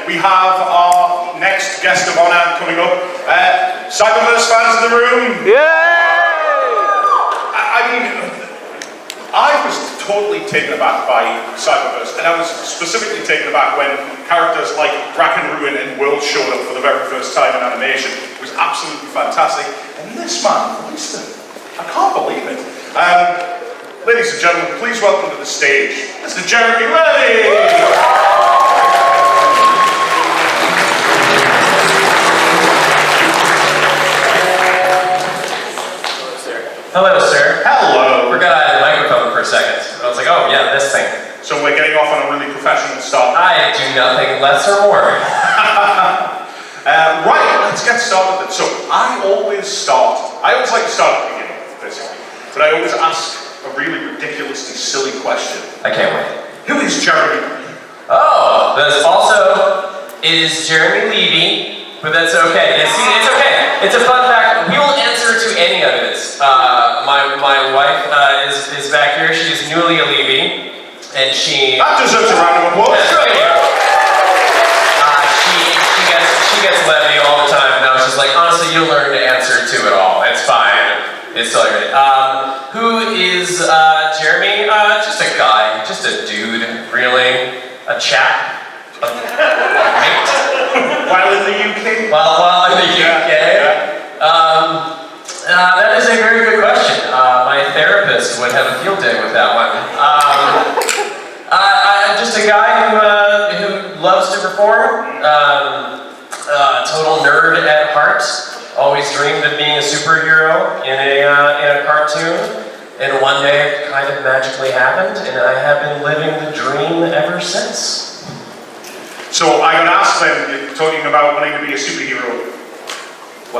we have our next guest of honor coming up. Cyberverse fans in the room? Yay! I mean, I was totally taken aback by Cyberverse, and I was specifically taken aback when characters like Bracken, Ruin, and World showed up for the very first time in animation. It was absolutely fantastic. And this man, Winston, I can't believe it. Ladies and gentlemen, please welcome to the stage, Mr. Jeremy Levy! Hello, sir. Hello. Forgot I had the microphone for a second. I was like, oh yeah, this thing. So we're getting off on a really professional start. I do nothing less or more. Right, let's get started then. So I always like to start at the beginning, basically. But I always ask a really ridiculously silly question. I can't wait. Who is Jeremy? Oh, it is Jeremy Levy, but that's okay. It's okay. It's a fun fact. We will answer to any of it. My wife is back here. She is newly a Levy, and she... That deserves a round of applause. She gets Levy all the time. And I was just like, honestly, you'll learn to answer to it all. It's fine. It's totally great. Who is Jeremy? Just a guy. Just a dude, really. A chap. A mate. While in the UK? While in the UK? That is a very good question. My therapist would have a field day with that one. I'm just a guy who loves to perform. Total nerd at heart. Always dreamed of being a superhero in a cartoon. And one day it kind of magically happened, and I have been living the dream ever since. So I got asked when you're talking about wanting to be a superhero.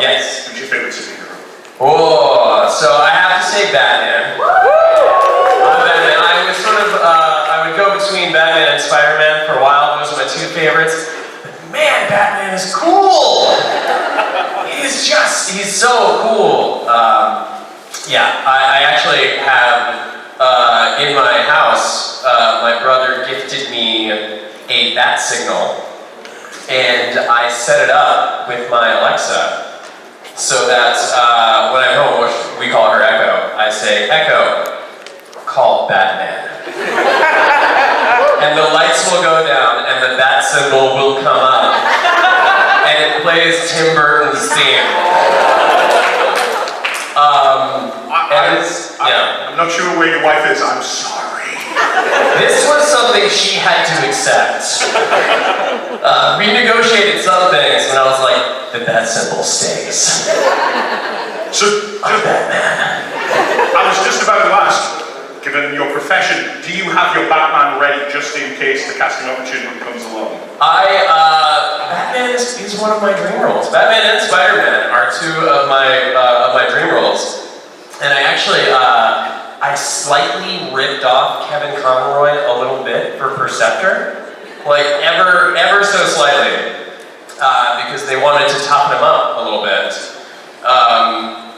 Yes. Who's your favorite superhero? Oh, so I have to say Batman. Batman. I would go between Batman and Spider-Man for a while. Those are my two favorites. But man, Batman is cool. He's so cool. I actually have in my house. My brother gifted me a bat signal, and I set it up with my Alexa. So that when I'm home, we call her Echo, I say, Echo, call Batman. And the lights will go down and the bat symbol will come up. And it plays Tim Burton's theme. I'm not sure where your wife is, I'm sorry. This was something she had to accept. We negotiated some things when I was like, the bat symbol stays. So, I'm Batman. I was just about to ask, given your profession, do you have your Batman ready just in case the casting opportunity comes along? Batman is one of my dream roles. Batman and Spider-Man are two of my dream roles. And I actually, I slightly ripped off Kevin Conroy a little bit for Perceptor. Like, ever so slightly. Because they wanted to toughen him up a little bit.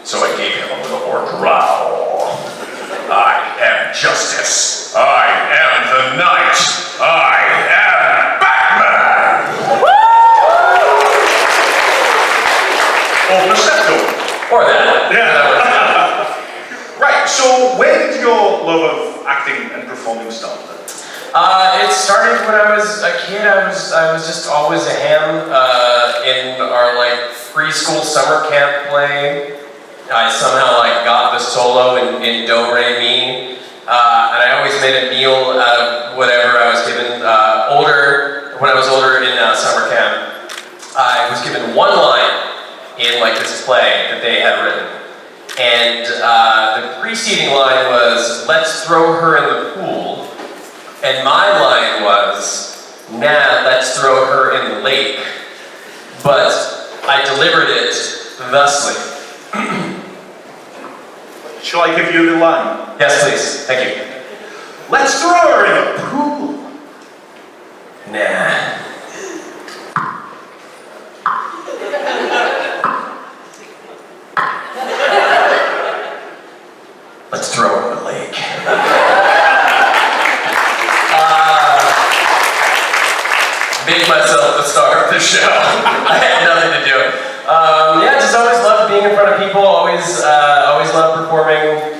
So I gave him a little more growl. I am justice. I am the knight. I am Batman! Or Perceptor. Or that. Yeah. Right, so where did your love of acting and performing start then? It started when I was a kid. I was just always a ham in our preschool summer camp play. I somehow got the solo in Do Re Mi, and I always made a meal out of whatever I was given. When I was older in summer camp, I was given one line in this play that they had written, and the preceding line was "Let's throw her in the pool." And my line was, nah, let's throw her in the lake. But I delivered it thusly. Shall I give you the line? Yes, please. Thank you. Let's throw her in a pool. Nah. Let's throw her in the lake. make myself the star of the show. I had nothing to do. Yeah, just always loved being in front of people, always loved performing.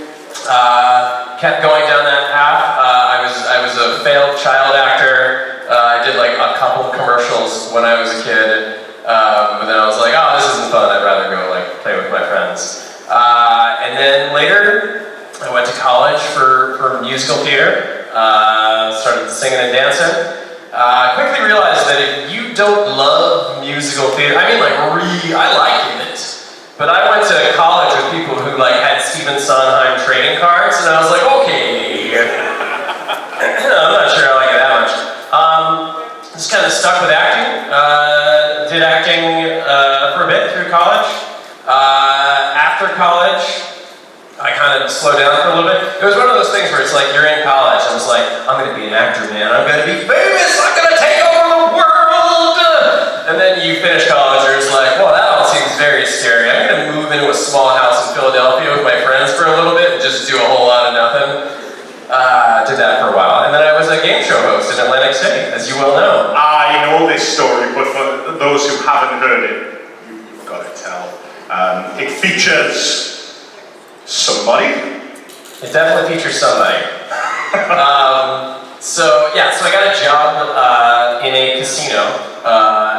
Kept going down that path. I was a failed child actor. I did like a couple commercials when I was a kid. But then I was like, oh, this isn't fun. I'd rather go like play with my friends. And then later, I went to college for musical theater. Started singing and dancing. Quickly realized that if you don't love musical theater, I mean like I like it. But I went to college with people who like had Stephen Sondheim trading cards, and I was like, okay. I'm not sure I like it that much. Just kind of stuck with acting. Did acting for a bit through college. After college, I kind of slowed down for a little bit. It was one of those things where it's like, you're in college. I was like, I'm going to be an actor, man. I'm going to be famous. I'm going to take over the world. And then you finish college, and it's like, well, that all seems very scary. I'm going to move into a small house in Philadelphia with my friends for a little bit and just do a whole lot of nothing. Did that for a while. And then I was a game show host in Atlantic City, as you well know. I know this story, but for those who haven't heard it, you've got to tell. It features somebody. It definitely features somebody. So I got a job in a casino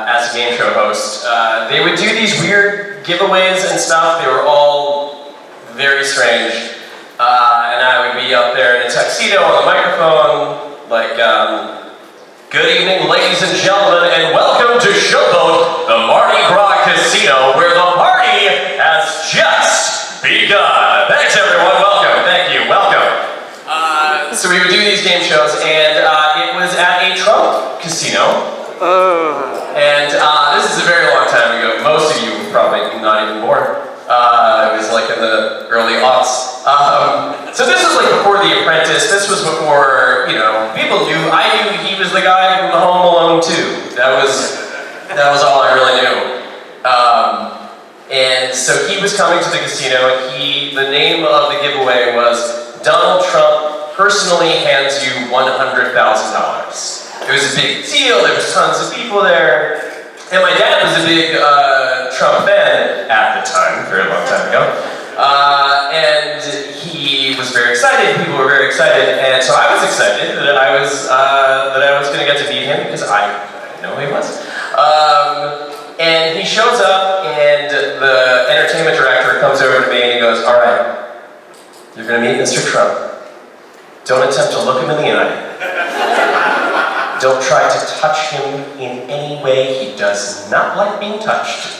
as a game show host. They would do these weird giveaways and stuff. They were all very strange. And I would be up there in a tuxedo on the microphone, like, good evening, ladies and gentlemen, and welcome to Showboat, the Mardi Gras Casino, where the party has just begun. Thanks, everyone. Welcome. Thank you. Welcome. So we would do these game shows, and it was at a Trump casino. And this is a very long time ago. Most of you were probably not even born. It was like in the early aughts. So this was like before The Apprentice. This was before, people knew. I knew he was the guy from Home Alone 2. That was all I really knew. And so he was coming to the casino, and the name of the giveaway was Donald Trump personally hands you $100,000. It was a big deal. There was tons of people there. And my dad was a big Trump fan at the time, a very long time ago. And he was very excited, people were very excited, and so I was excited that I was going to get to meet him, because I know who he was. And he shows up, and the entertainment director comes over to me and he goes, all right, you're going to meet Mr. Trump. Don't attempt to look him in the eye. Don't try to touch him in any way. He does not like being touched.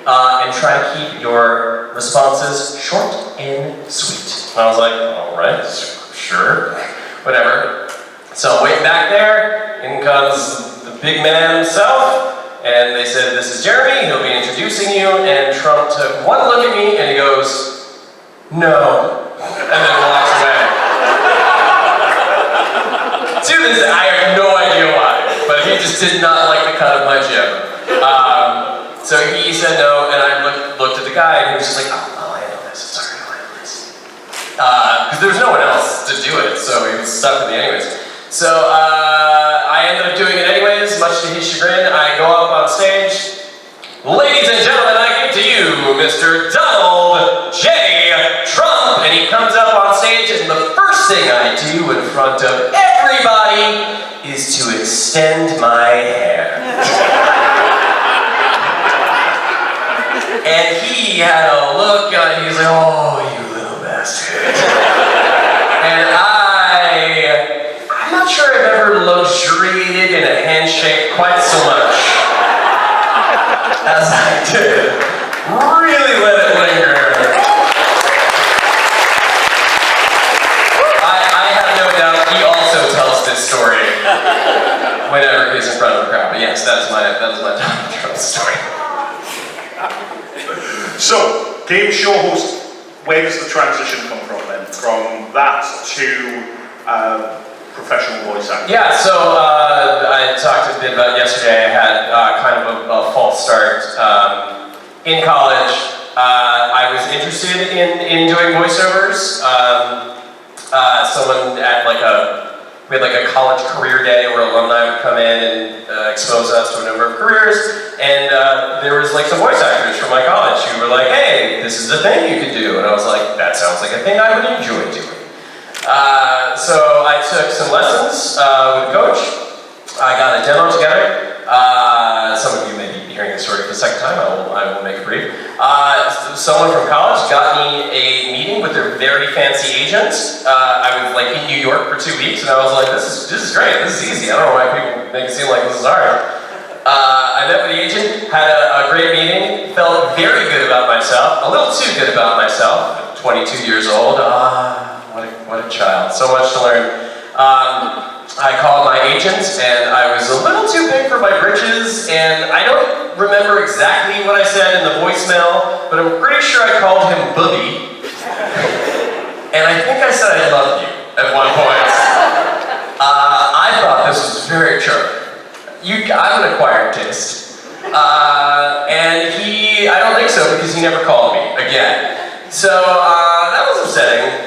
And try to keep your responses short and sweet. And I was like, all right, sure, whatever. So wait back there, in comes the big man himself, and they said, this is Jeremy, he'll be introducing you, and Trump took one look at me, and he goes, no, and then walks away. To this, I have no idea why, but he just did not like the cut of my jib. So he said no, and I looked at the guy, and he was just like, oh, I handle this, sorry, I'll handle this. Because there was no one else to do it, so he was stuck with me anyways. So I ended up doing it anyways, much to his chagrin. I go up on stage. Ladies and gentlemen, I give to you Mr. Donald J. Trump. And he comes up on stage, and the first thing I do in front of everybody is to extend my hand. And he had a look on it, he was like, oh, you little bastard. And I'm not sure I've ever luxuriated in a handshake quite so much as I did. Really let it linger. I have no doubt he also tells this story whenever he's in front of a crowd. But yes, that is my Donald Trump story. So, game show host, where does the transition come from then? From that to professional voice acting? Yeah, so I talked a bit about yesterday. I had kind of a false start. In college, I was interested in doing voiceovers. Someone at like we had like a college career day where alumni would come in and expose us to a number of careers, and there was like some voice actors from my college who were like, hey, this is a thing you could do, and I was like, that sounds like a thing I would enjoy doing. So I took some lessons with a coach. I got a demo together. Some of you may be hearing this story for the second time. I will make it brief. Someone from college got me a meeting with their very fancy agent. I was like in New York for 2 weeks, and I was like, this is great. This is easy. I don't know why people make it seem like this is hard. I met with the agent, had a great meeting, felt very good about myself, a little too good about myself. 22 years old. What a child. So much to learn. I called my agent, and I was a little too big for my britches, and I don't remember exactly what I said in the voicemail, but I'm pretty sure I called him Booby. And I think I said I love you at one point. I thought this was very charming. I have an acquired taste. And I don't think so, because he never called me again. So that was upsetting.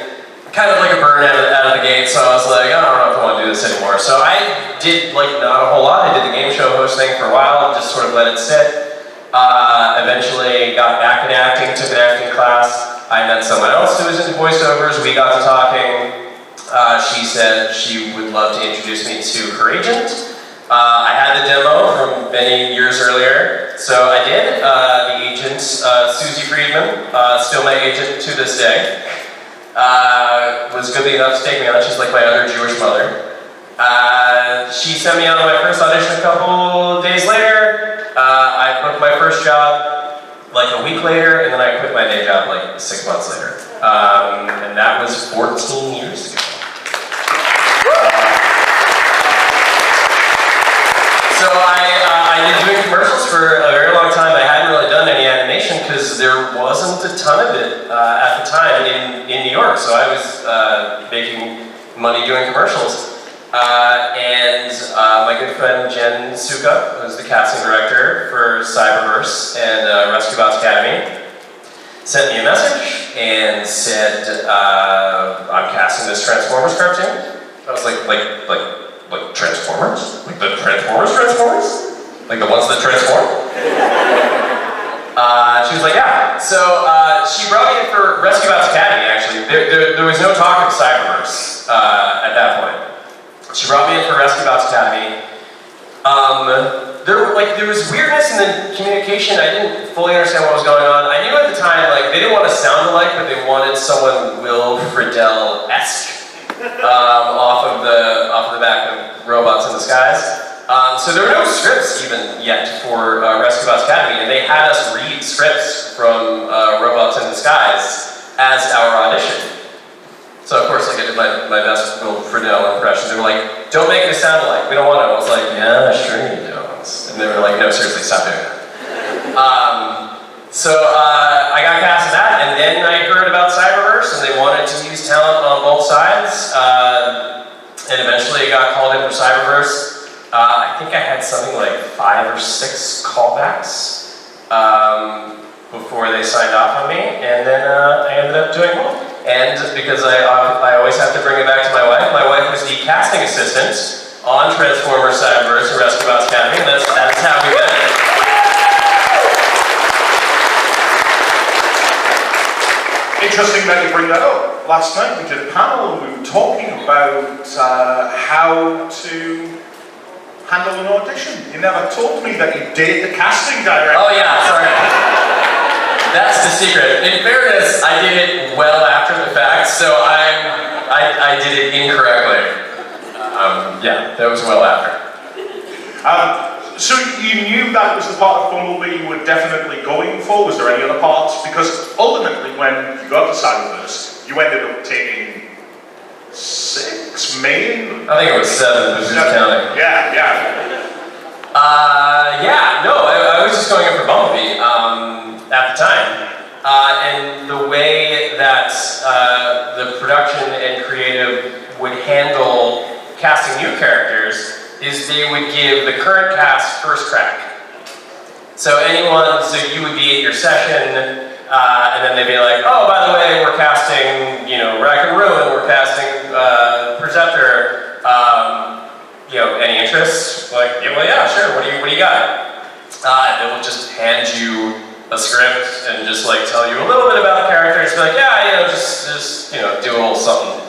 Kind of like a burn out of the gate, so I was like, I don't know if I want to do this anymore. So I did like not a whole lot. I did the game show host thing for a while, just sort of let it sit. Eventually got back into acting, took an acting class. I met someone else who was into voiceovers. We got to talking. She said she would love to introduce me to her agent. I had the demo from many years earlier, so I did. The agent, Susie Friedman, still my agent to this day. Was goodly enough to take me on. She's like my other Jewish mother. She sent me out on my first audition a couple days later. I booked my first job like a week later, and then I quit my day job like 6 months later. And that was 14 years ago. So I did doing commercials for a very long time. I hadn't really done any animation because there wasn't a ton of it at the time in New York. So I was making money doing commercials. And my good friend Jen Suka, who's the casting director for Cyberverse and Rescue Bots Academy, sent me a message and said, I'm casting this Transformers cartoon. I was like Transformers? Like the Transformers? Like the ones that transform? She was like, yeah. So she brought me in for Rescue Bots Academy, actually. There was no talk of Cyberverse at that point. She brought me in for Rescue Bots Academy. There was weirdness in the communication. I didn't fully understand what was going on. I knew at the time, like, they didn't want to sound alike, but they wanted someone Will Friedle-esque. Off of the back of Robots in Disguise. So there were no scripts even yet for Rescue Bots Academy, and they had us read scripts from Robots in Disguise as our audition. So of course, like, I did my best Will Friedle impression. They were like, don't make it sound alike, we don't want to. I was like, yeah, sure you don't. And they were like, no, seriously, stop doing that. So I got cast in that, and then I heard about Cyberverse, and they wanted to use talent on both sides, and eventually I got called in for Cyberverse. I think I had something like 5 or 6 callbacks before they signed off on me, and then I ended up doing well. And because I always have to bring it back to my wife was the casting assistant on Transformers, Cyberverse, and Rescue Bots Academy, and that's how we met. Interesting that you bring that up. Last night we did a panel and we were talking about how to handle an audition. You never told me that you date the casting director. Oh yeah, sorry. That's the secret. In fairness, I did it well after the fact, so I did it incorrectly. Yeah, that was well after. So you knew that was the part of Bumblebee you were definitely going for? Was there any other parts? Because ultimately, when you got to Cyberverse, you ended up taking 6 main? I think it was 7, who's counting. Yeah. I was just going in for Bumblebee at the time. And the way that the production and creative would handle casting new characters is they would give the current cast first crack. So you would be at your session, and then they'd be like, oh, by the way, we're casting, Rack and Ruin, we're casting Perceptor. You know, any interest? Like, yeah, well, yeah, sure. What do you got? They will just hand you a script and just like tell you a little bit about the character. Just be like, yeah, you know, just you know, do a little something.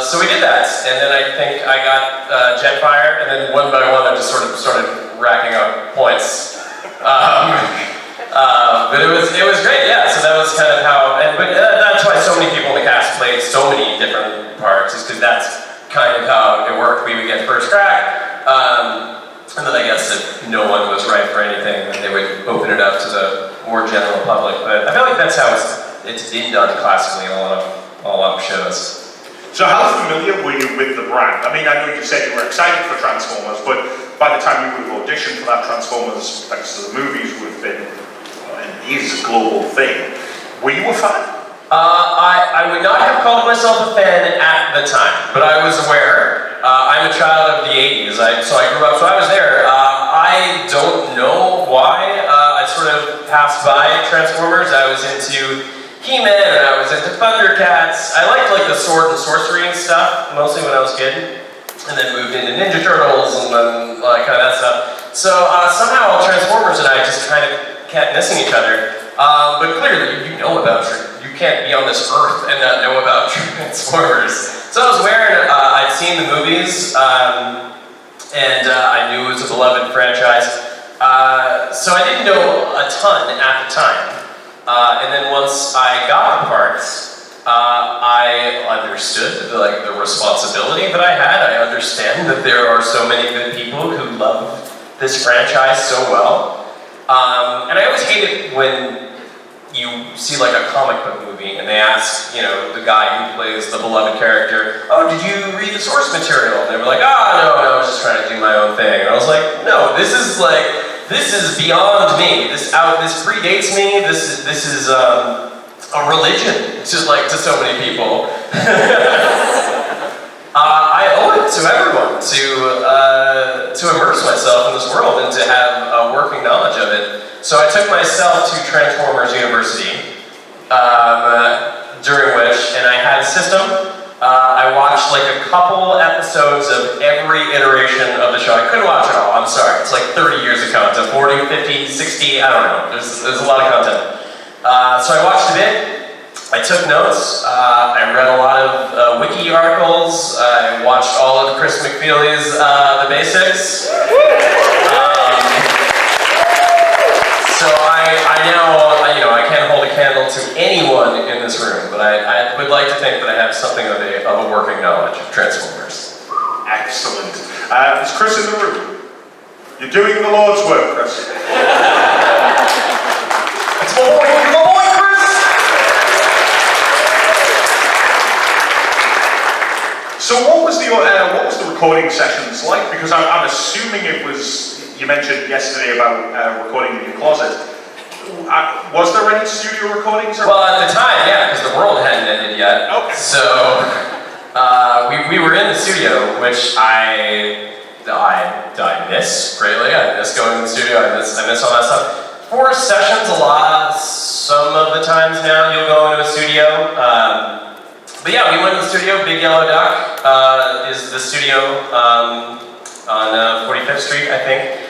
So we did that, and then I think I got Jetfire, and then one by one I just sort of started racking up points. But it was great, yeah. So that was kind of how, but that's why so many people in the cast played so many different parts, is because that's kind of how it worked. We would get first crack, and then I guess if no one was right for anything, then they would open it up to the more general public. But I feel like that's how it's been done classically in a lot of shows. So how familiar were you with the brand? I mean, I know you said you were excited for Transformers, but by the time you would have auditioned for that Transformers, thanks to the movies, would have been, and is a global thing. Were you a fan? I would not have called myself a fan at the time, but I was aware. I'm a child of the 80s, so I grew up, so I was there. I don't know why I sort of passed by Transformers. I was into He-Man, and I was into Thundercats. I liked like the sword and sorcery and stuff, mostly when I was a kid. And then moved into Ninja Turtles and then kind of that stuff. So somehow Transformers and I just kind of kept missing each other. But clearly, you know about you can't be on this earth and not know about Transformers. So I was aware, I'd seen the movies, and I knew it was a beloved franchise. So I didn't know a ton at the time. And then once I got the parts, I understood the responsibility that I had. I understand that there are so many good people who love this franchise so well. And I always hate it when you see like a comic book movie and they ask, you know, the guy who plays the beloved character, oh, did you read the source material? And they were like, no, I was just trying to do my own thing. And I was like, no, this is beyond me. This predates me. This is a religion to so many people. I owe it to everyone to immerse myself in this world and to have a working knowledge of it. So I took myself to Transformers University, during which, and I had a system. I watched like a couple episodes of every iteration of the show. I couldn't watch it all, I'm sorry. It's like 30 years of content, 40, 50, 60, I don't know. There's a lot of content. So I watched a bit, I took notes, I read a lot of wiki articles, I watched all of Chris McFeely's The Basics. So I now, I can't hold a candle to anyone in this room, but I would like to think that I have something of a working knowledge of Transformers. Excellent. Is Chris in the room? You're doing the Lord's work, Chris. It's my boy, Chris! So what was the recording sessions like? Because I'm assuming it was. You mentioned yesterday about recording in your closet. Was there any studio recordings? Well, at the time, yeah, because the world hadn't ended yet. Okay. So we were in the studio, which I miss greatly. I miss going to the studio. I miss all that stuff. For sessions, a lot. Some of the times now, you'll go into a studio. But yeah, we went to the studio. Big Yellow Duck is the studio on 45th Street, I think.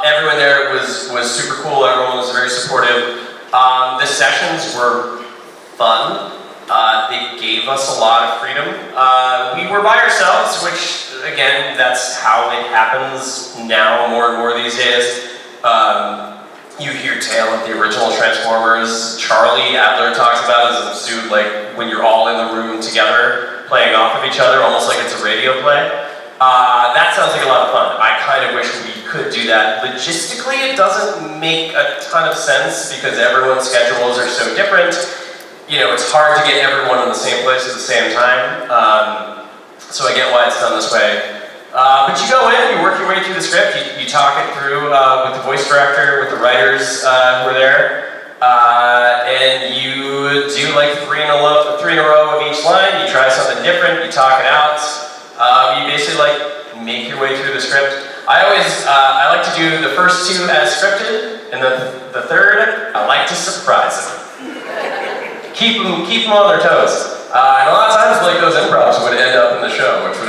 Everyone there was super cool. Everyone was very supportive. The sessions were fun. They gave us a lot of freedom. We were by ourselves, which, again, that's how it happens now more and more these days. You hear tale of the original Transformers. Charlie Adler talks about it as a dude, like when you're all in the room together, playing off of each other, almost like it's a radio play. That sounds like a lot of fun. I kind of wish we could do that. Logistically, it doesn't make a ton of sense because everyone's schedules are so different. It's hard to get everyone in the same place at the same time. So I get why it's done this way. But you go in, you work your way through the script, you talk it through with the voice director, with the writers who are there, and you do like three in a row of each line. You try something different, you talk it out. You basically make your way through the script. I like to do the first two as scripted, and then the third, I like to surprise them. Keep them on their toes. And a lot of times, like, those improvs would end up in the show, which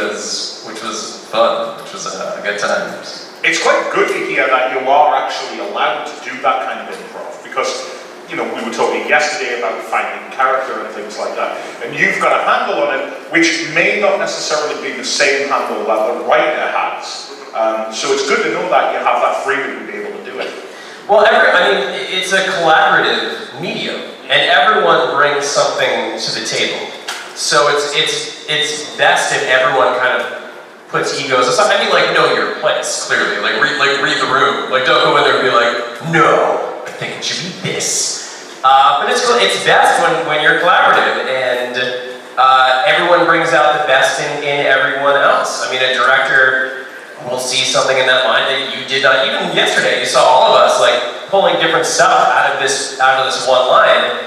was fun, which was a good time. It's quite good to hear that you are actually allowed to do that kind of improv, because, you know, we were talking yesterday about finding character and things like that, and you've got a handle on it, which may not necessarily be the same handle that the writer has. So it's good to know that you have that freedom to be able to do it. Well, I mean, it's a collaborative medium, and everyone brings something to the table. So it's best if everyone kind of puts egos aside. I mean, like, know your place, clearly. Like read the room. Like, don't go in there and be like, no, I think it should be this. But it's best when you're collaborative, and everyone brings out the best in everyone else. I mean, a director will see something in that line that you did not. Even yesterday, you saw all of us like pulling different stuff out of this one line.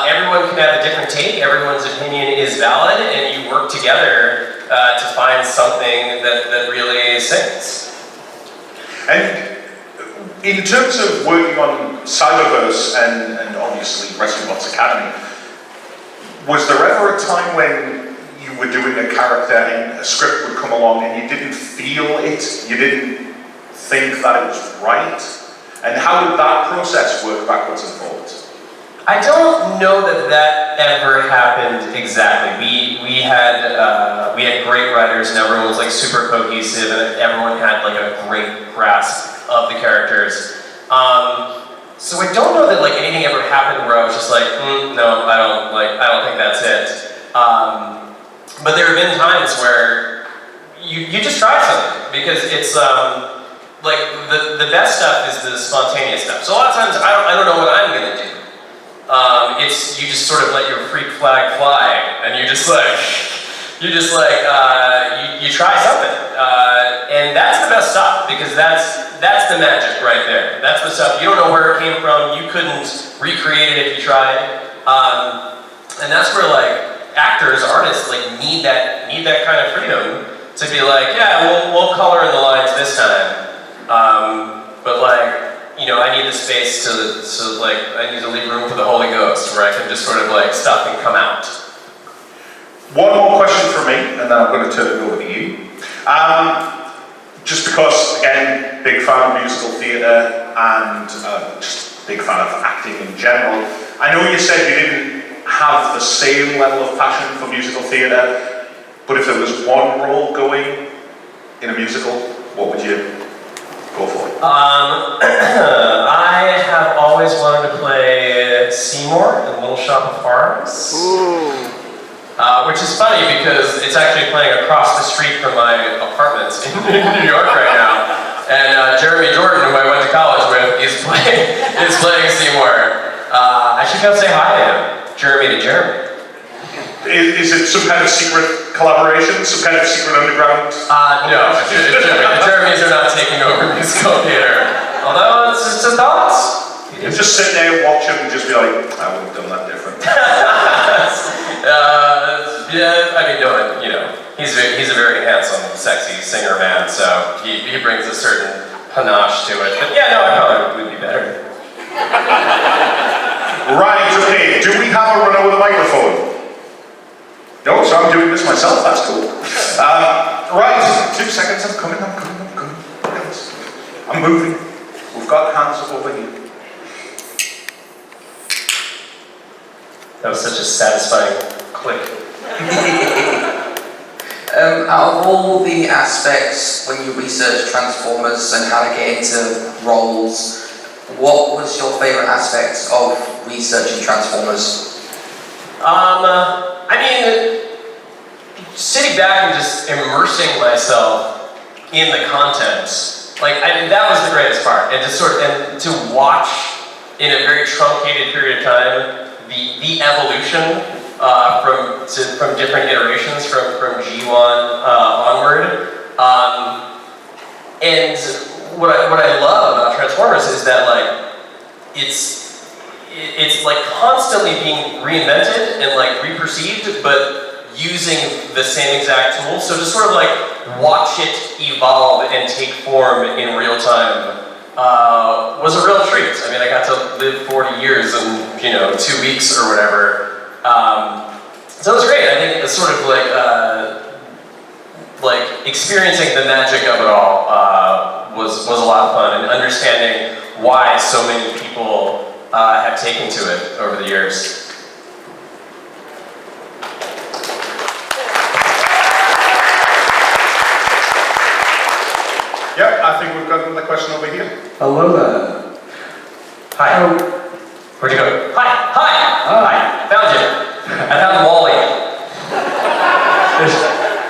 Everyone can have a different take. Everyone's opinion is valid, and you work together to find something that really sinks. And in terms of working on Cyberverse and obviously Rescue Bots Academy, was there ever a time when you were doing a character and a script would come along and you didn't feel it, you didn't think that it was right? And how did that process work backwards and forwards? I don't know that ever happened exactly. We had great writers, and everyone was like super cohesive, and everyone had like a great grasp of the characters. So I don't know that like anything ever happened where I was just like, no, I don't think that's it. But there have been times where you just try something, because it's like the best stuff is the spontaneous stuff. So a lot of times I don't know what I'm gonna do. You just sort of let your freak flag fly, and you try something, and that's the best stuff, because that's the magic right there. That's the stuff you don't know where it came from. You couldn't recreate it if you tried, and that's where like actors, artists like need that kind of freedom to be like, yeah, we'll color in the lines this time, but like, you know, I need the space to like, I need to leave room for the Holy Ghost, where I can just sort of like stuff and come out. One more question from me, and then I'm going to turn it over to you. Just because, again, big fan of musical theatre and just big fan of acting in general. I know you said you didn't have the same level of passion for musical theatre, but if there was one role going in a musical, what would you go for? I have always wanted to play Seymour in Little Shop of Horrors. Which is funny because it's actually playing across the street from my apartment in New York right now. And Jeremy Jordan, who I went to college with, is playing Seymour. I should go say hi to him. Jeremy to Jeremy. Is it some kind of secret collaboration? Some kind of secret underground? No, the Jeremys are not taking over musical theater. Although it's just a thought. You just sit there and watch him and just be like, I would have done that different. Yeah, I mean, no, you know, he's a very handsome, sexy singer man, so he brings a certain panache to it. But yeah, no, I probably would be better. Right, okay, do we have a runner with a microphone? No, so I'm doing this myself, that's cool. Right, 2 seconds, I'm coming. I'm moving. We've got hands up over here. That was such a satisfying click. Out of all the aspects when you research Transformers and how to get into roles, what was your favourite aspect of researching Transformers? I mean, sitting back and just immersing myself in the content, like, I mean, that was the greatest part. And to watch in a very truncated period of time the evolution from different iterations from G1 onward. And what I love about Transformers is that like it's like constantly being reinvented and like reperceived, but using the same exact tools. So to sort of like watch it evolve and take form in real time was a real treat. I mean, I got to live 40 years in 2 weeks or whatever. So it was great. I think it's sort of like experiencing the magic of it all was a lot of fun, and understanding why so many people have taken to it over the years. Yeah, I think we've got another question over here. Hello there. Hi. Oh, Where'd you go? Hi. Hi. Found you. I found Wally.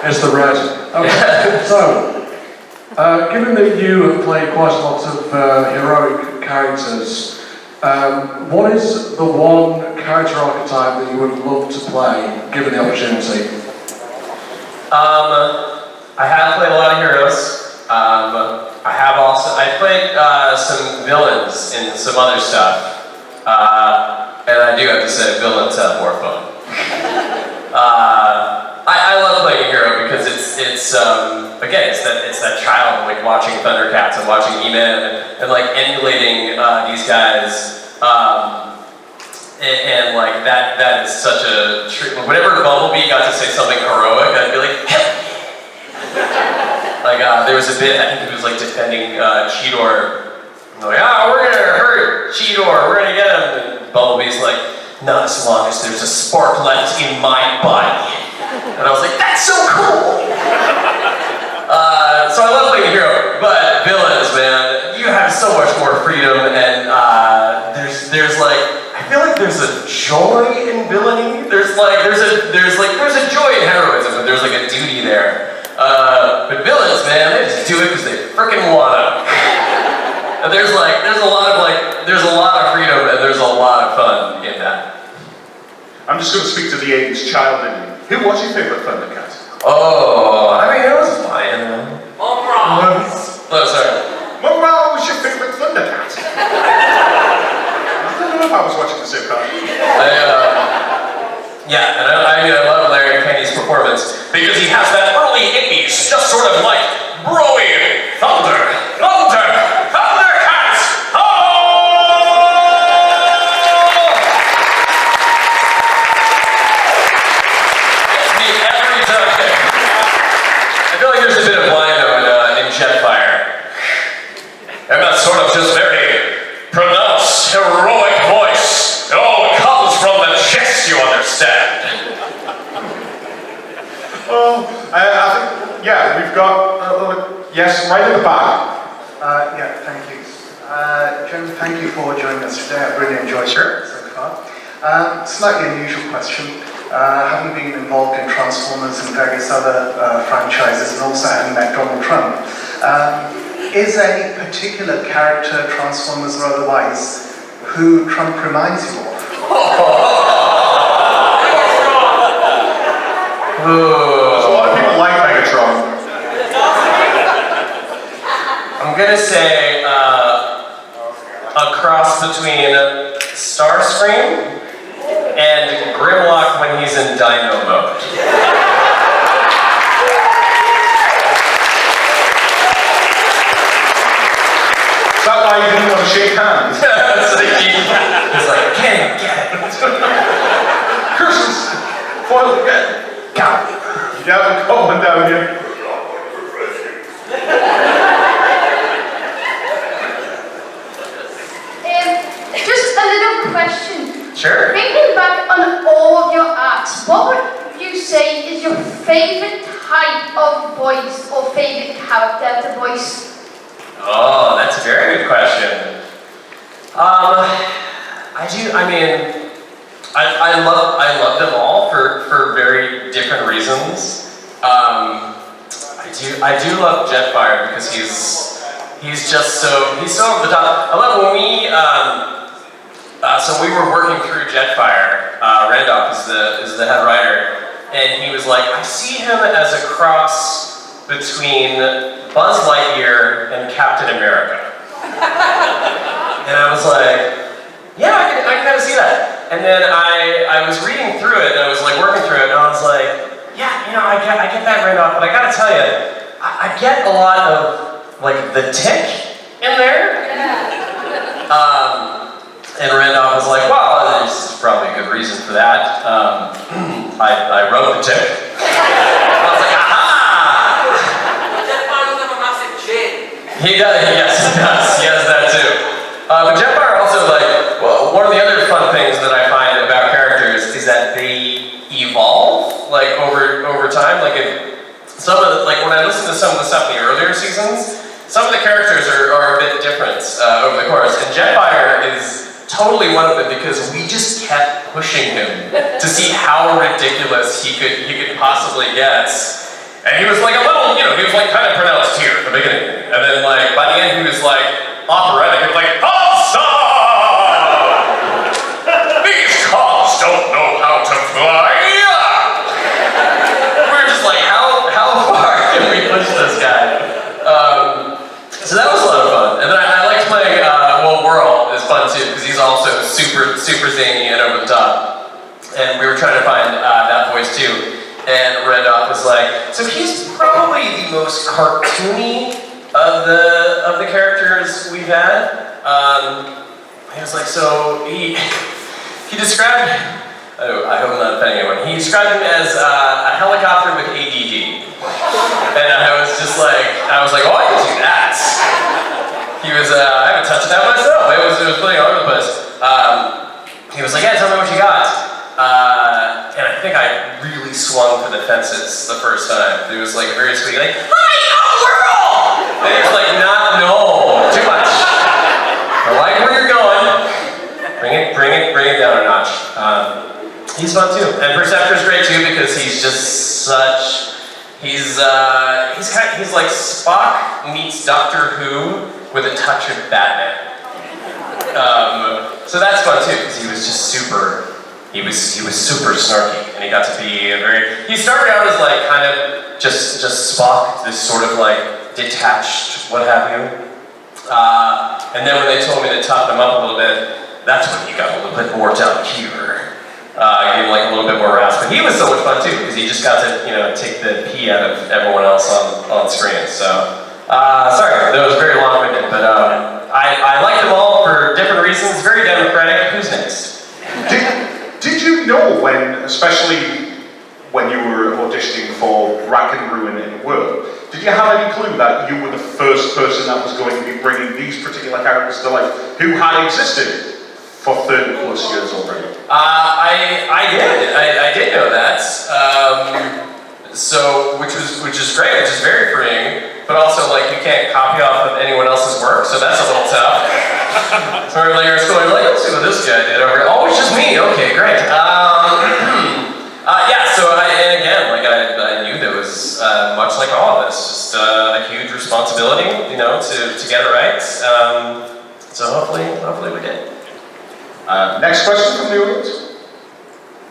it's the red. Okay. So, given that you have played quite a lot of heroic characters, what is the one character archetype that you would love to play, given the opportunity? I have played a lot of heroes. I played some villains in some other stuff. And I do have to say, villains have more fun. I love playing a hero because it's that child like watching Thundercats and watching E-Man and like emulating these guys. And like that is such a treat. Whenever Bumblebee got to say something heroic, I'd be like, hell yeah! Like there was a bit, I think he was like defending Cheetor. Like, we're gonna hurt Cheetor, we're gonna get him. And Bumblebee's like, not as long as there's a spark left in my body. And I was like, that's so cool! So I love playing a hero, but villains, man, you have so much more freedom, and there's like, I feel like there's a joy in villainy. There's a joy in heroism, but there's like a duty there. But villains, man, they just do it because they frickin' wanna. And there's a lot of freedom, and there's a lot of fun in that. I'm just going to speak to the 80s child in you. Who was your favourite Thundercat? Oh, I mean, it was fine. Oh, sorry. What was your favourite Thundercat? I don't know if I was watching the same cartoon. I love Larry Kenny's performance because he has that early 80s, just sort of like broy Thundercats! Oh! Gets me every time. I feel like there's a bit of line in Jetfire. And that sort of just very pronounced, heroic voice. It all comes from the chest, you understand. I think, yeah, we've got yes, right at the back. Yeah, thank you. Jim, thank you for joining us today. I've really enjoyed it so far. Slightly unusual question. Having been involved in Transformers and various other franchises, and also having met Donald Trump, is there any particular character, Transformers or otherwise, who Trump reminds you of? So a lot of people like Megatron. I'm gonna say a cross between Starscream and Grimlock when he's in Dino mode. Is that why you didn't want to shake hands? He's like, get it. Curses! Foiled again. Got it. Yeah, we're going down here. Just a little question. Sure. Thinking back on all of your acts, what would you say is your favourite type of voice or favourite character to voice? Oh, that's a very good question. I love them all for very different reasons. I do love Jetfire because he's so over the top. I love when so we were working through Jetfire. Randolph is the head writer, and he was like, I see him as a cross between Buzz Lightyear and Captain America. And I was like, yeah, I can kind of see that. And then I was reading through it, and I was like working through it, and I was like, yeah, I get that Randolph, but I gotta tell you, I get a lot of like the tick in there. And Randolph was like, well, there's probably a good reason for that. I wrote the tick. I was like, aha! Jetfire doesn't have a massive chin. He does, yes, he does. He has that too. But Jetfire also, like, well, one of the other fun things that I find about characters is that they evolve, like, over time. Like, when I listen to some of the stuff in the earlier seasons, some of the characters are a bit different over the course. And Jetfire is totally one of them because we just kept pushing him to see how ridiculous he could possibly get. And he was like a little, he was like kind of pronounced here at the beginning. And then like by the end he was like operatic. He was like, Pulsar! These cars don't know how to fly! We're just like, how far can we push this guy? So that was a lot of fun. And then I liked playing, Whirl is fun too, because he's also super zany and over the top. And we were trying to find that voice too. And Reddoff was like, so he's probably the most cartoony of the characters we've had. He was like, so he described, I hope I'm not offending anyone. He described him as a helicopter with ADD. And I was like, oh, I can do that. He was, I haven't touched that myself. It was playing all over the place. He was like, yeah, tell me what you got. And I think I really swung for the fences the first time. It was like very sweet, like, hi, I'm Whirl! And he was like, no, too much. I like where you're going. Bring it down a notch. He's fun too. And Perceptor's great too because he's just such, he's like Spock meets Doctor Who with a touch of Batman. So that's fun too because he was just he was super snarky, and he got to be he started out as like kind of just Spock, this sort of like detached, what have you. And then when they told me to toughen him up a little bit, that's when he got a little bit more down here. Gave him like a little bit more rasp. But he was so much fun too, because he just got to, take the pee out of everyone else on screen. So, sorry, that was very long-winded, but I like them all for different reasons. Very democratic. Who's next? Did you know especially when you were auditioning for Rack and Ruin in Whirl, did you have any clue that you were the first person that was going to be bringing these particular characters to life, who had existed for 30 plus years already? I did know that. So, which is great, which is very freeing, but also like you can't copy off of anyone else's work, so that's a little tough. So earlier it's going like, let's see what this guy did over here. Oh, it's just me. Okay, great. Yeah. So and again, like I knew there was much like all of this, just a huge responsibility, to get it right. So hopefully we did. Next question from the audience.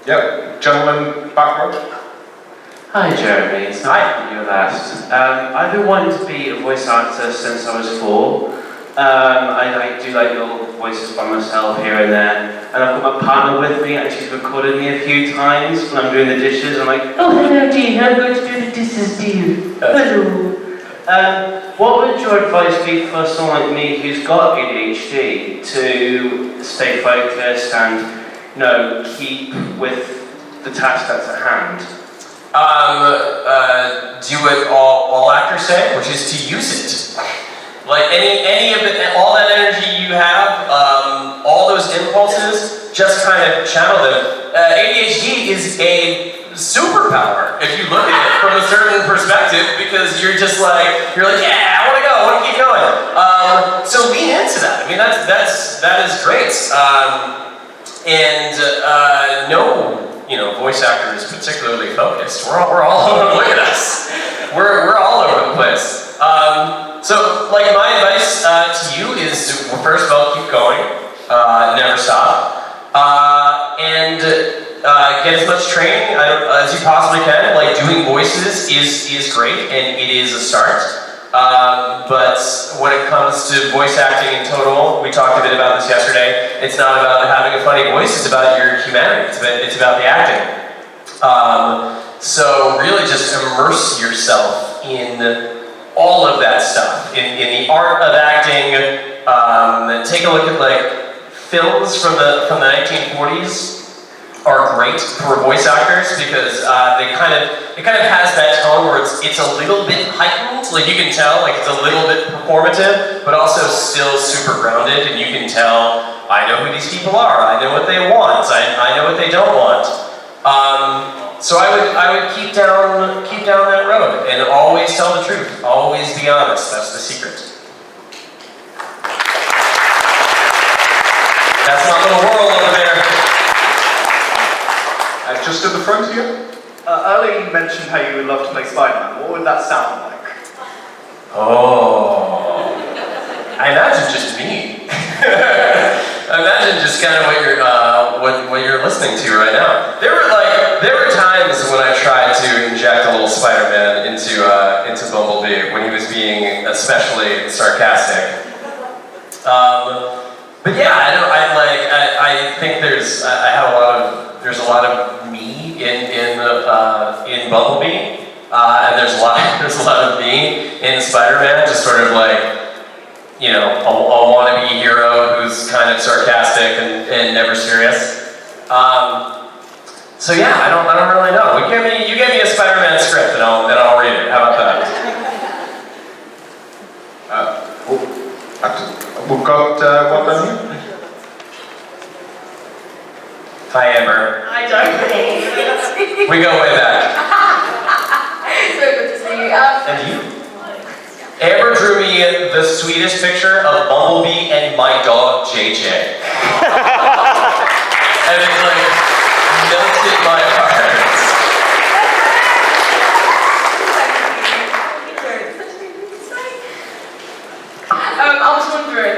Yep, gentleman back row. Hi Jeremy, it's nice that you're last. I've been wanting to be a voice actor since I was 4. I do like little voices by myself here and there, and I've got my partner with me and she's recorded me a few times when I'm doing the dishes. I'm like, oh hello Dean, I'm going to do the dishes, Dean. Hello. What would your advice be for someone like me who's got ADHD to stay focused and keep with the task that's at hand? Do what all actors say, which is to use it. Like any of it, all that energy you have, all those impulses, just kind of channel them. ADHD is a superpower if you look at it from a certain perspective, because you're like, yeah, I want to keep going. So lean into that. I mean, that is great. No, voice actor is particularly focused. We're all over. Look at us. We're all over the place. So, like, my advice to you is, first of all, keep going, never stop, and get as much training as you possibly can. Like, doing voices is great, and it is a start. But when it comes to voice acting in total, we talked a bit about this yesterday, it's not about having a funny voice, it's about your humanity, it's about the acting. So really just immerse yourself in all of that stuff, in the art of acting. Take a look at like films from the 1940s. are great for voice actors because it kind of has that tone where it's a little bit heightened, like you can tell, like it's a little bit performative, but also still super grounded, and you can tell, I know who these people are, I know what they want, I know what they don't want. So I would keep down that road and always tell the truth, always be honest. That's the secret. That's my little world over there. Just at the front here. Earlier you mentioned how you would love to play Spider-Man. What would that sound like? Oh, I imagine just me. I imagine just kind of what you're listening to right now. There were times when I tried to inject a little Spider-Man into Bumblebee when he was being especially sarcastic. But yeah, I think there's a lot of me in Bumblebee, and there's a lot of me in Spider-Man, just sort of like, you know, a wannabe hero who's kind of sarcastic and never serious. So yeah, I don't really know. You give me a Spider-Man script and I'll read it. How about that? We've got one down here. Hi, Amber. I don't. We go way back. So good to see you. And you? Amber drew me the sweetest picture of Bumblebee and my dog, JJ. And it like melted my heart. I was wondering,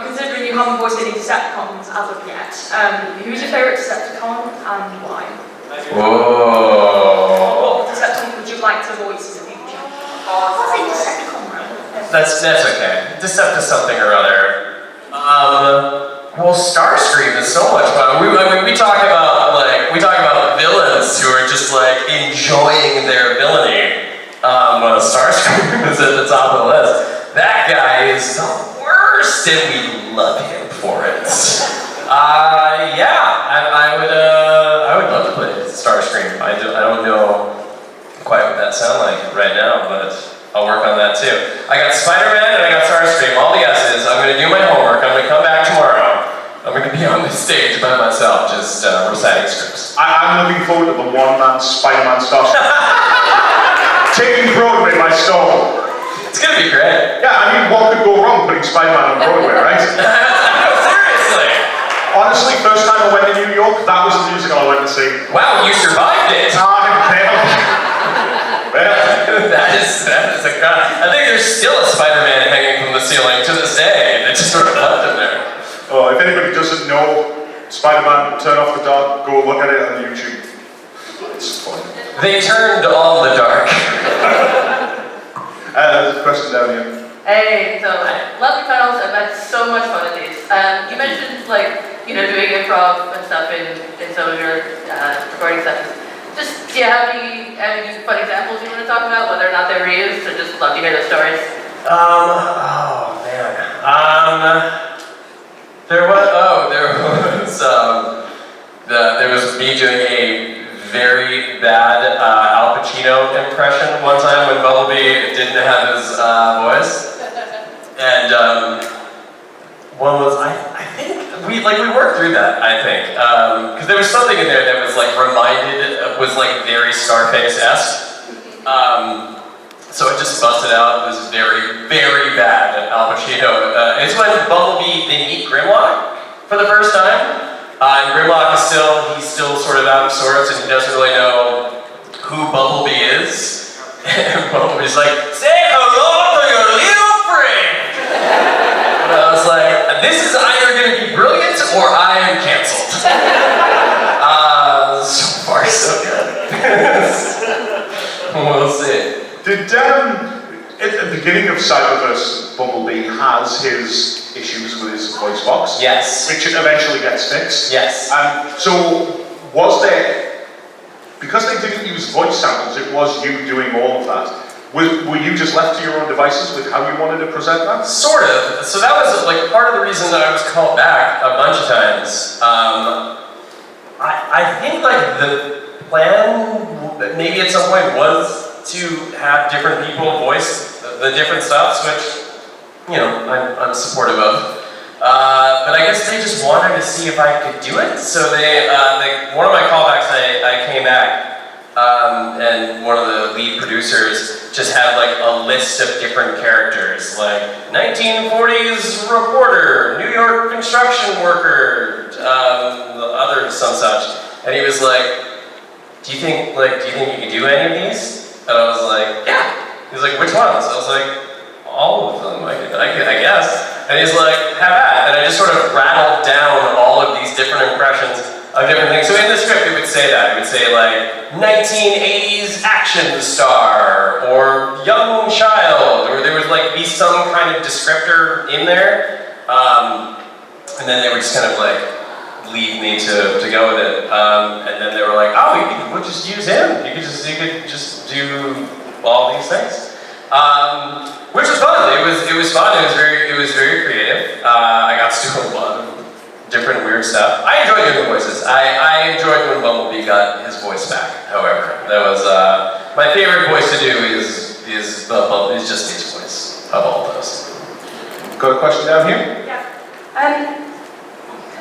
considering you haven't voiced any Decepticons as of yet, who's your favourite Decepticon and why? Whoa. What Decepticon would you like to voice in the future? I'll say Decepticon round. That's okay. Deceptive something or other. Well, Starscream is so much fun. We talk about villains who are just like enjoying their villainy. Well, Starscream is at the top of the list. That guy is the worst, and we love him for it. I would love to play Starscream. I don't know quite what that sounds like right now, but I'll work on that too. I got Spider-Man and I got Starscream. All the S's. I'm going to do my homework. I'm going to come back tomorrow. I'm going to be on this stage by myself, just reciting scripts. I'm looking forward to the one-man Spider-Man stuff. Taking Broadway by storm. It's going to be great. Yeah, I mean, what could go wrong putting Spider-Man on Broadway, right? No, seriously. Honestly, first time I went to New York, that was the musical I went to see. Wow, you survived it. Well, that is a god. I think there's still a Spider-Man hanging from the ceiling to this day. They just sort of left him there. oh, if anybody doesn't know Spider-Man, turn off the dark, go look at it on YouTube. It's fun. They turned on the dark. There's a question down here. Hey, so lovely panels. I've had so much fun at these. You mentioned doing improv and stuff in some of your recording sessions. Just, do you have any fun examples you want to talk about, whether or not they were used, or just love to hear those stories? Oh man. There was me doing a very bad Al Pacino impression one time when Bumblebee didn't have his voice, and one was I think we worked through that, I think, because there was something in there that was very Scarface-esque. So it just busted out this very, very bad Al Pacino. It's when Bumblebee, they meet Grimlock for the first time. And Grimlock he's still sort of out of sorts, and he doesn't really know who Bumblebee is. And Bumblebee's like, say hello to your little friend! And I was like, this is either going to be brilliant or I am canceled. So far, so good. We'll see. Did, at the beginning of Cyberverse, Bumblebee has his issues with his voice box. Yes. Which eventually gets fixed. Yes. So, was there, because they didn't use voice samples, it was you doing all of that. Were you just left to your own devices with how you wanted to present that? Sort of. So that was part of the reason that I was called back a bunch of times. I think like the plan, maybe at some point, was to have different people voice the different stuffs, which, you know, I'm supportive of. But I guess they just wanted to see if I could do it. So one of my callbacks, I came back, and one of the lead producers just had like a list of different characters, like 1940s reporter, New York construction worker, some such. And he was like, do you think you can do any of these? And I was like, yeah. He was like, which ones? I was like, all of them, I guess. And he's like, have at. And I just sort of rattled down all of these different impressions of different things. So in the script, it would say that. It would say like, 1980s action star, or young child, or there would like be some kind of descriptor in there. And then they would just kind of like leave me to go with it. And then they were like, oh, we'll just use him. You could just do all these things. Which was fun. It was fun. It was very creative. I got to do a lot of different weird stuff. I enjoyed doing the voices. I enjoyed when Bumblebee got his voice back. However, that was my favorite voice to do is just his voice of all those. Got a question down here? Yeah.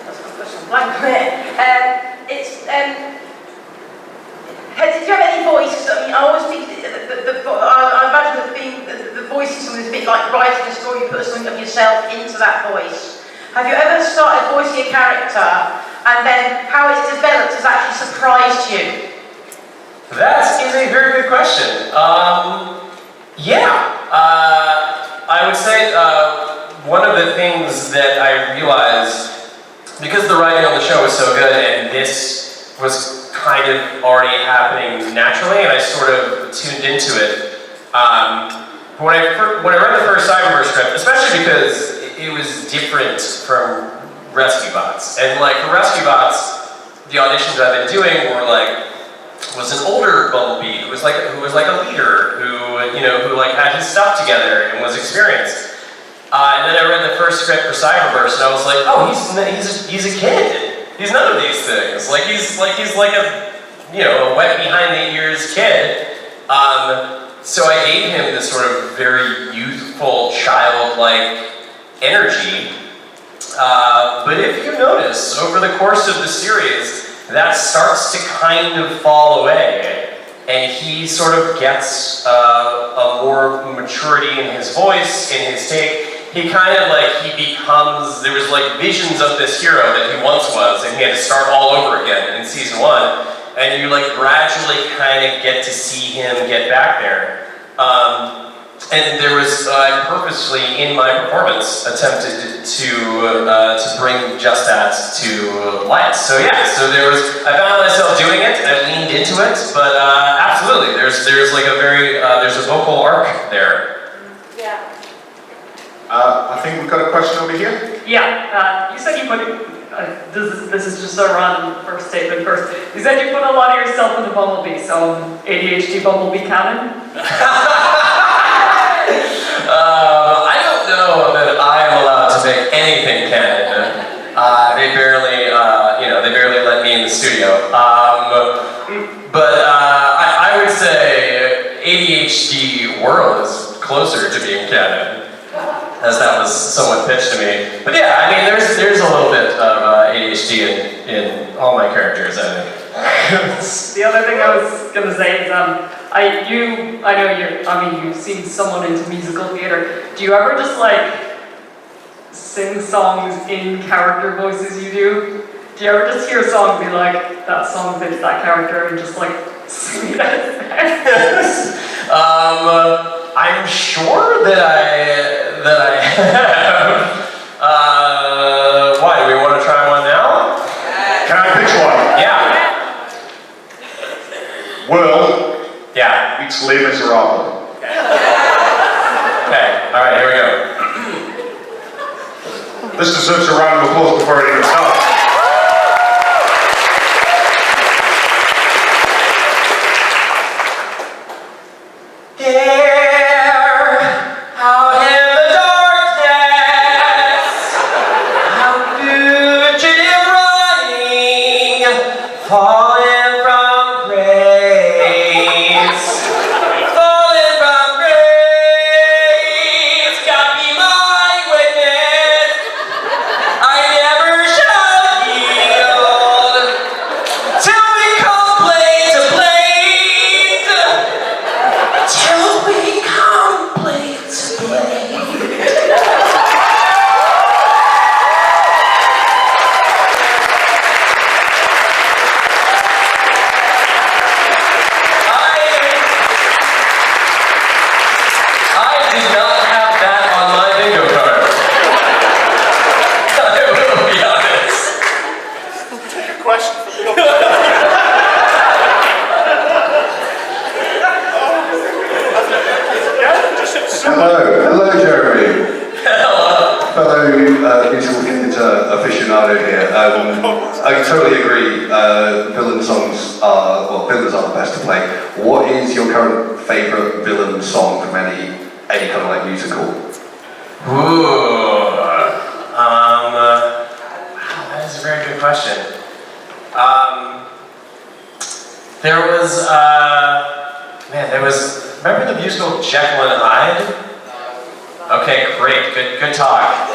That's my question. Blank clear. Did you have any voice? I mean, I always think I imagine that the voice is something that's a bit like writing a story. You put something of yourself into that voice. Have you ever started voicing a character and then how it's developed has actually surprised you? That is a very good question. Yeah. I would say one of the things that I realized, because the writing on the show was so good and this was kind of already happening naturally, and I sort of tuned into it. When I read the first Cyberverse script, especially because it was different from Rescue Bots, and like for Rescue Bots, the auditions I've been doing were like was an older Bumblebee who was like a leader who like had his stuff together and was experienced. And then I read the first script for Cyberverse, and I was like, oh, he's a kid. He's none of these things. He's like a a wet behind the ears kid. So I gave him this sort of very youthful, childlike energy. But if you notice over the course of the series, that starts to kind of fall away, and he sort of gets a more maturity in his voice, in his take. He kind of becomes, there was like visions of this hero that he once was, and he had to start all over again in season 1, and you like gradually kind of get to see him get back there. And there was, I purposely in my performance attempted to bring just that to light. So yeah, so I found myself doing it, I leaned into it, but absolutely, there's like a there's a vocal arc there. Yeah. I think we've got a question over here. Yeah, you said you put, this is just a random first statement first. You said you put a lot of yourself in the Bumblebee, so ADHD Bumblebee canon? I don't know that I am allowed to make anything canon. They barely let me in the studio. But I would say ADHD World is closer to being canon, as that was somewhat pitched to me. But yeah, I mean, there's a little bit of ADHD in all my characters, I think. The other thing I was going to say is, you've seen someone into musical theater. Do you ever just sing songs in character voices you do? Do you ever just hear a song and be like, that song fits that character, and just sing it as I'm sure that I have. Why, do we want to try one now? Can I pitch one? Yeah. World. Yeah. It's Les Miserables. Okay, alright, here we go. This deserves a round of applause before it even starts. Far musical theatre aficionado here. I totally agree. Villain songs are, well, villains are the best to play. What is your current favourite villain song from any kind of like musical? Ooh, wow, that is a very good question. There was, remember the musical Jekyll and Hyde? Okay, great, good talk.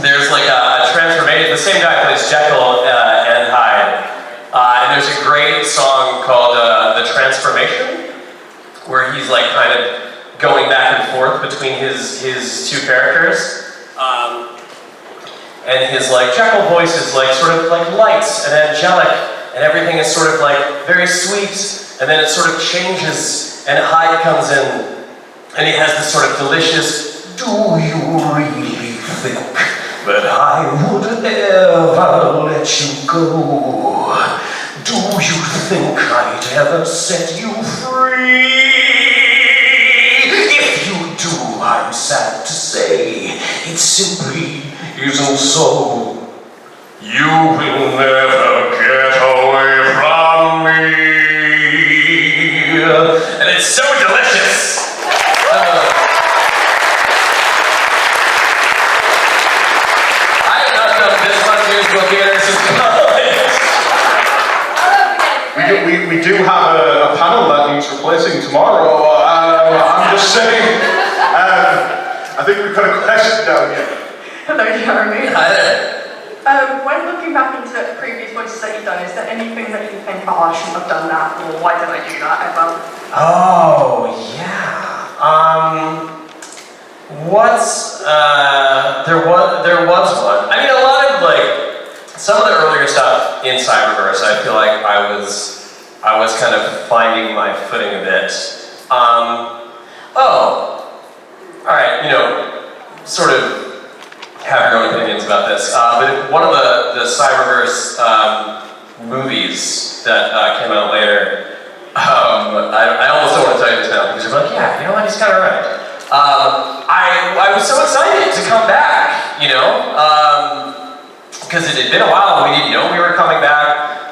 There's like a transformation, the same guy plays Jekyll and Hyde. And there's a great song called The Transformation, where he's like kind of going back and forth between his two characters. And his like Jekyll voice is like sort of like light and angelic, and everything is sort of like very sweet, and then it sort of changes, and Hyde comes in, and he has this sort of delicious, do you really think that I would ever let you go? Do you think I'd ever set you free? If you do, I'm sad to say, it simply isn't so. You will never get away from me. And it's so delicious. I have not done this much musical theater since college. We do have a panel that needs replacing tomorrow. I'm just saying. I think we've got a question down here. Hello, Jeremy. Hi there. When looking back into previous voices that you've done, is there anything that you think, oh, I shouldn't have done that, or why did I do that ever? Oh, yeah. There was one. I mean, a lot of like, some of the earlier stuff in Cyberverse, I feel like I was kind of finding my footing a bit. Alright, sort of have your own opinions about this. But one of the Cyberverse movies that came out later, I almost don't want to tell you this now because you're like, yeah, you know what, he's kind of right. I was so excited to come back, because it had been a while and we didn't know we were coming back.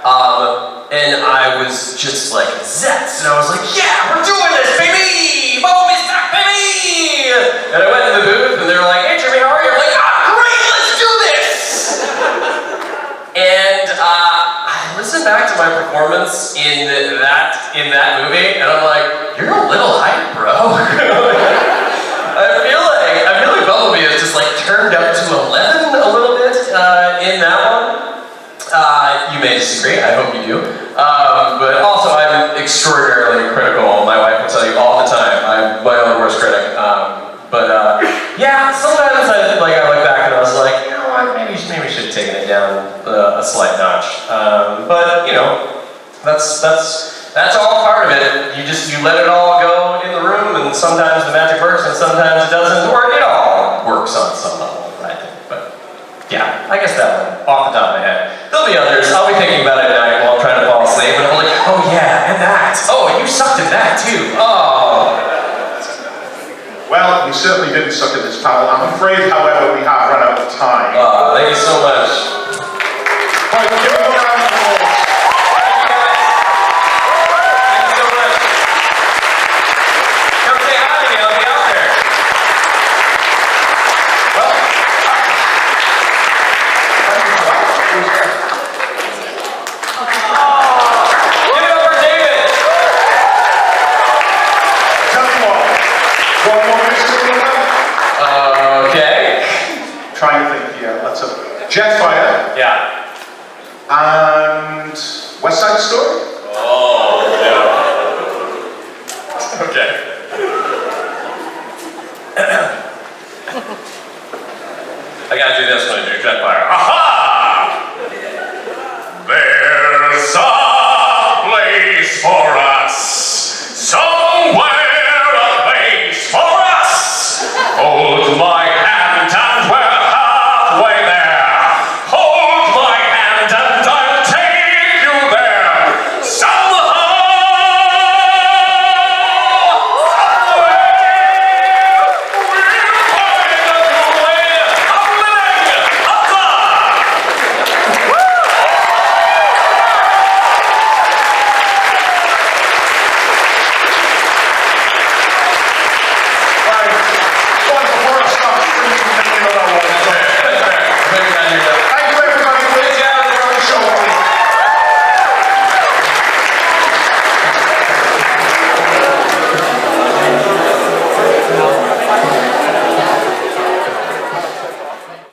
And I was just like zest, and I was like, yeah, we're doing this, baby! Boom, it's back, baby! And I went in the booth and they were like, hey, Jimmy, how are you? I'm like, great, let's do this! And I listened back to my performance in that movie, and I'm like, you're a little hype, bro. I feel like Bumblebee is just like turned up to 11 a little bit in that one. You may disagree, I hope you do. But also I'm extraordinarily critical. My wife will tell you all the time, I'm my own worst critic. Yeah, sometimes I look back and I was like, you know what, maybe we should have taken it down a slight notch. That's all part of it. You let it all go in the room, and sometimes the magic works and sometimes it doesn't, or it all works on some level, I think. But yeah, I guess that one, off the top of my head. There'll be others. I'll be thinking about it at night while I'm trying to fall asleep, and I'm like, oh yeah, and that. Oh, and you sucked at that too. Oh. Well, you certainly didn't suck at this panel. I'm afraid, however, we have run out of time. Thank you so much. Right, give them a round of applause. Thank you guys. Thank you so much. Come say hi to me. I'll be out there. Well, thank you for that. Give it up for David. Tell me what. One more musical number? Okay. Trying to think here. Let's have Jetfire. Yeah. And West Side Story? Oh, yeah. Okay. I gotta do this when I do Jetfire. Aha!